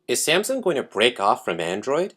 Is Samsung going to break off from Android?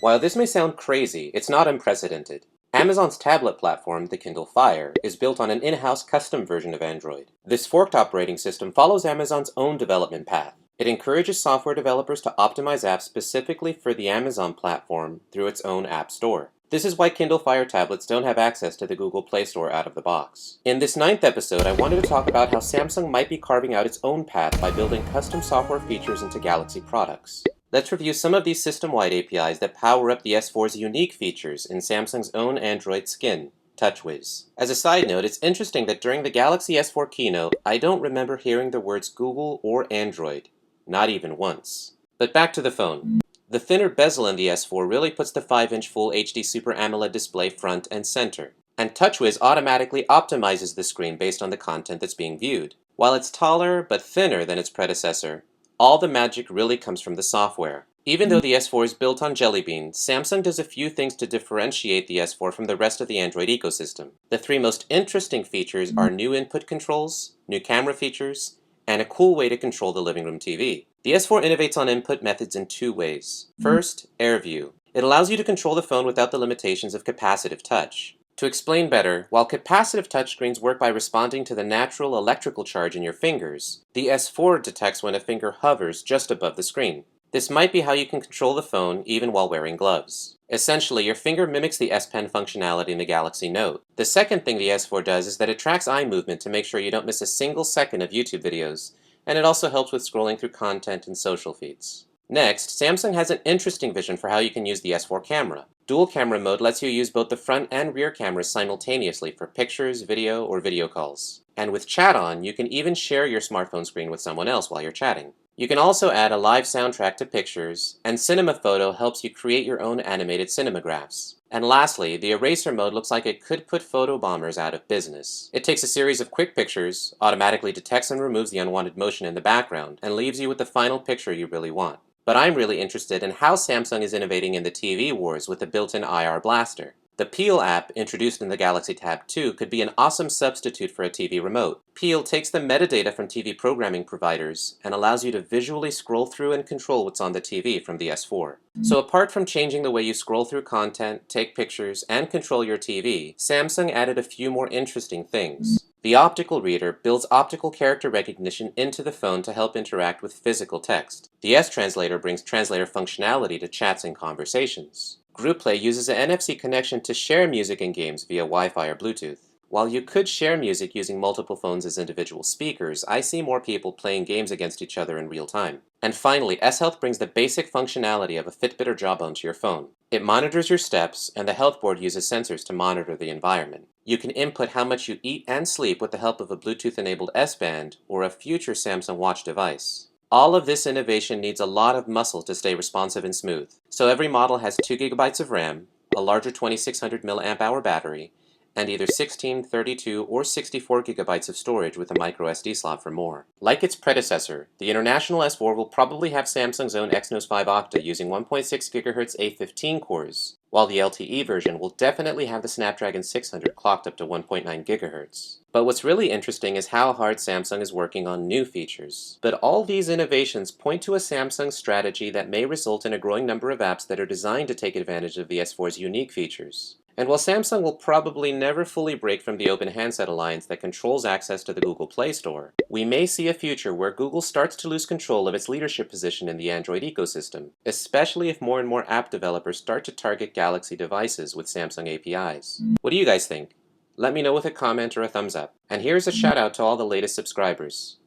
While this may sound crazy, it's not unprecedented. Amazon's tablet platform, the Kindle Fire, is built on an in-house custom version of Android. This forked operating system follows Amazon's own development path. It encourages software developers to optimize apps specifically for the Amazon platform through its own App Store. This is why Kindle Fire tablets don't have access to the Google Play Store out of the box. In this 9th episode, I wanted to talk about how Samsung might be carving out its own path by building custom software features into Galaxy products. Let's review some of these system-wide APIs that power up the S4's unique features in Samsung's own Android skin, TouchWiz. As a side note, it's interesting that during the Galaxy S4 keynote, I don't remember hearing the words Google or Android, not even once. But back to the phone. The thinner bezel in the S4 really puts the 5-inch Full HD Super AMOLED display front and center, and TouchWiz automatically optimizes the screen based on the content that's being viewed. While it's taller but thinner than its predecessor, all the magic really comes from the software. Even though the S4 is built on Jelly Bean, Samsung does a few things to differentiate the S4 from the rest of the Android ecosystem. The three most interesting features are new input controls, new camera features, and a cool way to control the living room TV. The S4 innovates on input methods in two ways. First, AirView. It allows you to control the phone without the limitations of capacitive touch. To explain better, while capacitive touchscreens work by responding to the natural electrical charge in your fingers, the S4 detects when a finger hovers just above the screen. This might be how you can control the phone even while wearing gloves. Essentially, your finger mimics the S Pen functionality in the Galaxy Note. The second thing the S4 does is that it tracks eye movement to make sure you don't miss a single second of YouTube videos, and it also helps with scrolling through content and social feeds. Next, Samsung has an interesting vision for how you can use the S4 camera. Dual camera mode lets you use both the front and rear cameras simultaneously for pictures, video, or video calls. And with Chat On, you can even share your smartphone screen with someone else while you're chatting. You can also add a live soundtrack to pictures, and Cinema Photo helps you create your own animated cinemagraphs. And lastly, the eraser mode looks like it could put photo bombers out of business. It takes a series of quick pictures, automatically detects and removes the unwanted motion in the background, and leaves you with the final picture you really want. But I'm really interested in how Samsung is innovating in the TV wars with the built-in IR blaster. The Peel app, introduced in the Galaxy Tab 2, could be an awesome substitute for a TV remote. Peel takes the metadata from TV programming providers and allows you to visually scroll through and control what's on the TV from the S4. So apart from changing the way you scroll through content, take pictures, and control your TV, Samsung added a few more interesting things. The optical reader builds optical character recognition into the phone to help interact with physical text. The S-Translator brings translator functionality to chats and conversations. Group Play uses an NFC connection to share music and games via Wi-Fi or Bluetooth. While you could share music using multiple phones as individual speakers, I see more people playing games against each other in real time. And finally, S-Health brings the basic functionality of a Fitbit or Jawbone to your phone. It monitors your steps, and the health board uses sensors to monitor the environment. You can input how much you eat and sleep with the help of a Bluetooth-enabled S-Band or a future Samsung Watch device. All of this innovation needs a lot of muscle to stay responsive and smooth. So every model has 2 GB of RAM, a larger 2600 mAh battery, and either 16, 32, or 64 GB of storage with a micro SD slot for more. Like its predecessor, the International S4 will probably have Samsung's own Exynos 5 Octa using 1.6 GHz A15 cores, while the LTE version will definitely have the Snapdragon 600 clocked up to 1.9 GHz. But what's really interesting is how hard Samsung is working on new features. But all these innovations point to a Samsung strategy that may result in a growing number of apps that are designed to take advantage of the S4's unique features. And while Samsung will probably never fully break from the Open Handset Alliance that controls access to the Google Play Store, we may see a future where Google starts to lose control of its leadership position in the Android ecosystem, especially if more and more app developers start to target Galaxy devices with Samsung APIs. What do you guys think? Let me know with a comment or a thumbs up. And here's a shout out to all the latest subscribers.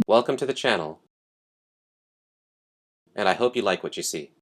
Welcome to the channel, and I hope you like what you see.